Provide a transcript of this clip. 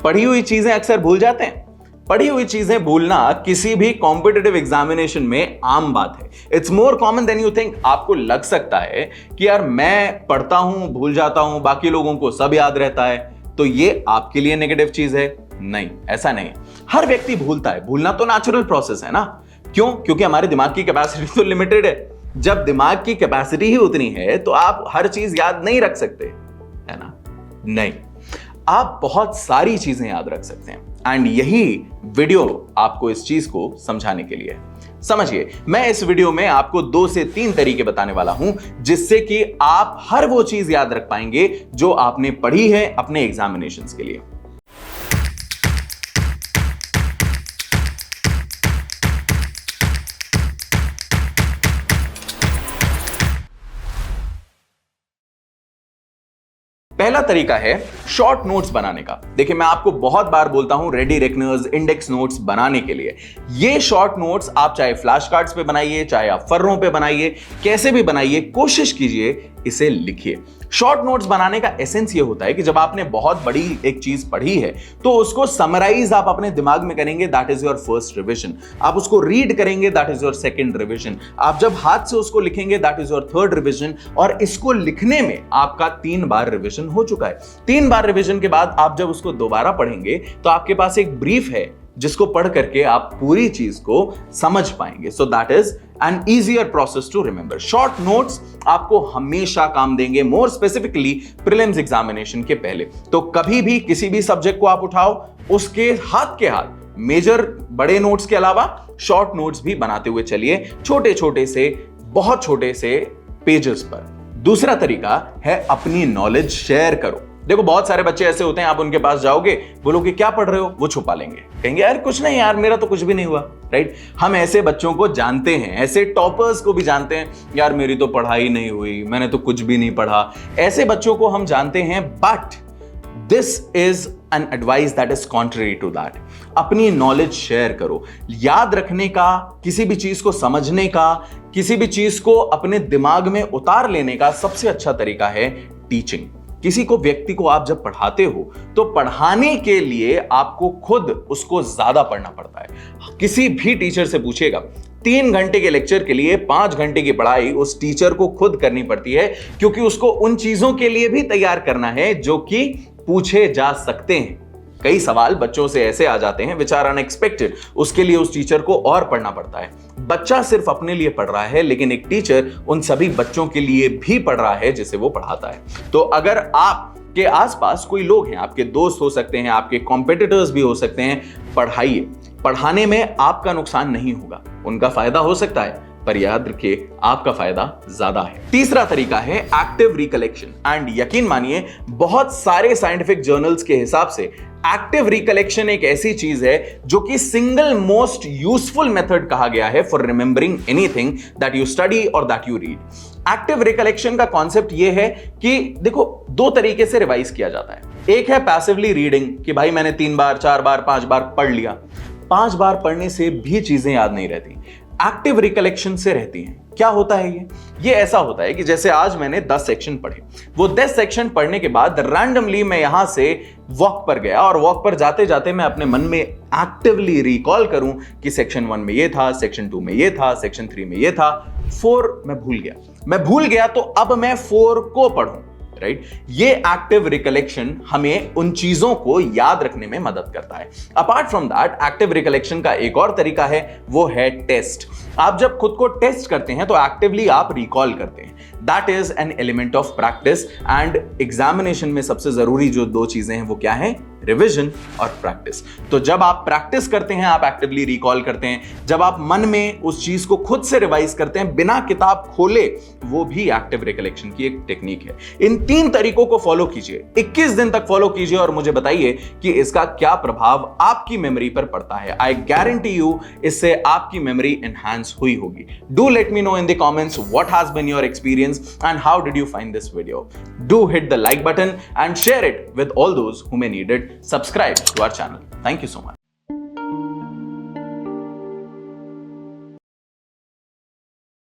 पढ़ी हुई चीजें अक्सर भूल जाते हैं। पढ़ी हुई चीजें भूलना किसी भी कॉम्पिटिटिव एग्जामिनेशन में आम बात है। It's more common than you think. आपको लग सकता है कि यार मैं पढ़ता हूं, भूल जाता हूं, बाकी लोगों को सब याद रहता है, तो ये आपके लिए नेगेटिव चीज है। नहीं, ऐसा नहीं। हर व्यक्ति भूलता है। भूलना तो नेचुरल प्रोसेस है ना। क्यों? क्योंकि हमारे दिमाग की कैपेसिटी तो लिमिटेड है। जब दिमाग की कैपेसिटी ही उतनी है तो आप हर चीज याद नहीं रख सकते, है ना? नहीं, आप बहुत सारी चीजें याद रख सकते हैं। एंड यही वीडियो आपको इस चीज को समझाने के लिए है। समझिए, मैं इस वीडियो में आपको 2 से 3 तरीके बताने वाला हूं जिससे कि आप हर वो चीज याद रख पाएंगे जो आपने पढ़ी है अपने एग्जामिनेशंस के लिए। पहला तरीका है शॉर्ट नोट्स बनाने का। देखिए, मैं आपको बहुत बार बोलता हूं रेडी रेकनर्स, इंडेक्स नोट्स बनाने के लिए। ये शॉर्ट नोट्स आप चाहे फ्लैश कार्ड्स पे बनाइए, चाहे आप फर्रों पे बनाइए, कैसे भी बनाइए, कोशिश कीजिए इसे लिखिए। शॉर्ट नोट्स बनाने का एसेंस ये होता है कि जब आपने बहुत बड़ी एक चीज पढ़ी है तो उसको समराइज आप अपने दिमाग में करेंगे, that is your first revision. आप उसको रीड करेंगे, that is your second revision. आप जब हाथ से उसको लिखेंगे, that is your third revision. और इसको लिखने में आपका 3 बार रिविजन हो चुका है। 3 बार रिविजन के बाद आप जब उसको दोबारा पढ़ेंगे तो आपके पास एक ब्रीफ है जिसको पढ़ करके आप पूरी चीज को समझ पाएंगे। So that is an easier process to remember. Short notes आपको हमेशा काम देंगे, मोर स्पेसिफिकली प्रीलिम्स एग्जामिनेशन के पहले। तो कभी भी किसी भी सब्जेक्ट को आप उठाओ, उसके हाथ के हाथ मेजर बड़े नोट्स के अलावा शॉर्ट नोट्स भी बनाते हुए चलिए, छोटे छोटे से, बहुत छोटे से पेजेस पर। दूसरा तरीका है अपनी नॉलेज शेयर करो। देखो, बहुत सारे बच्चे ऐसे होते हैं, आप उनके पास जाओगे, बोलोगे क्या पढ़ रहे हो, वो छुपा लेंगे, कहेंगे यार कुछ नहीं यार, मेरा तो कुछ भी नहीं हुआ। राइट? हम ऐसे बच्चों को जानते हैं, ऐसे टॉपर्स को भी जानते हैं, यार मेरी तो पढ़ाई नहीं हुई, मैंने तो कुछ भी नहीं पढ़ा। ऐसे बच्चों को हम जानते हैं, but this is an advice that is contrary to that. अपनी नॉलेज शेयर करो। याद रखने का, किसी भी चीज को समझने का, किसी भी चीज को अपने दिमाग में उतार लेने का सबसे अच्छा तरीका है टीचिंग। किसी को, व्यक्ति को आप जब पढ़ाते हो तो पढ़ाने के लिए आपको खुद उसको ज्यादा पढ़ना पड़ता है। किसी भी टीचर से पूछिएगा, 3 घंटे के लेक्चर के लिए 5 घंटे की पढ़ाई उस टीचर को खुद करनी पड़ती है, क्योंकि उसको उन चीजों के लिए भी तैयार करना है जो कि पूछे जा सकते हैं। कई सवाल बच्चों से ऐसे आ जाते हैं विच आर अनएक्सपेक्टेड, उसके लिए उस टीचर को और पढ़ना पड़ता है। बच्चा सिर्फ अपने लिए पढ़ रहा है, लेकिन एक टीचर उन सभी बच्चों के लिए भी पढ़ रहा है जिसे वो पढ़ाता है। तो अगर आपके आसपास कोई लोग हैं, आपके दोस्त हो सकते हैं, आपके कॉम्पिटिटर्स भी हो सकते हैं, पढ़ाइए। पढ़ाने में आपका नुकसान नहीं होगा, उनका फायदा हो सकता है, पर याद रखिए आपका फायदा ज्यादा है। तीसरा तरीका है एक्टिव रिकलेक्शन। एंड यकीन मानिए, बहुत सारे साइंटिफिक जर्नल्स के हिसाब से एक्टिव रिकलेक्शन एक ऐसी चीज है जो कि सिंगल मोस्ट यूजफुल मेथड कहा गया है for remembering anything that you study और that you read. Active recollection का कॉन्सेप्ट यह है कि देखो, 2 तरीके से रिवाइज किया जाता है। एक है पैसिवली रीडिंग, कि भाई मैंने 3 बार, 4 बार, 5 बार पढ़ लिया। 5 बार पढ़ने से भी चीजें याद नहीं रहती, एक्टिव रिकलेक्शन से रहती हैं। क्या होता है ये ऐसा होता है कि जैसे आज मैंने 10 सेक्शन पढ़े, वो 10 सेक्शन पढ़ने के बाद रैंडमली मैं यहां से वॉक पर गया, और वॉक पर जाते जाते मैं अपने मन में एक्टिवली रिकॉल करूं कि सेक्शन 1 में ये था, सेक्शन 2 में ये था, सेक्शन 3 में ये था, 4 मैं भूल गया, तो अब मैं 4 को पढ़ूं। राइट? ये एक्टिव रिकलेक्शन हमें उन चीजों को याद रखने में मदद करता है। Apart from that, active recollection का एक और तरीका है, वो है टेस्ट। आप जब खुद को टेस्ट करते हैं तो एक्टिवली आप रिकॉल करते हैं। That is an element of practice. And examination में सबसे जरूरी जो 2 चीजें हैं वो क्या है? रिविजन और प्रैक्टिस। तो जब आप प्रैक्टिस करते हैं, आप एक्टिवली रिकॉल करते हैं। जब आप मन में उस चीज को खुद से रिवाइज करते हैं बिना किताब खोले, वो भी एक्टिव रिकलेक्शन की एक टेक्निक है। इन 3 तरीकों को फॉलो कीजिए, 21 दिन तक फॉलो कीजिए, और मुझे बताइए कि इसका क्या प्रभाव आपकी मेमोरी पर पड़ता है। आई गारंटी यू, इससे आपकी मेमोरी एनहांस हुई होगी। Do let me know in the comments what has been your experience and how did you find this video. Do hit the like button and share it with all those who may need it. Subscribe to our channel. Thank you so much.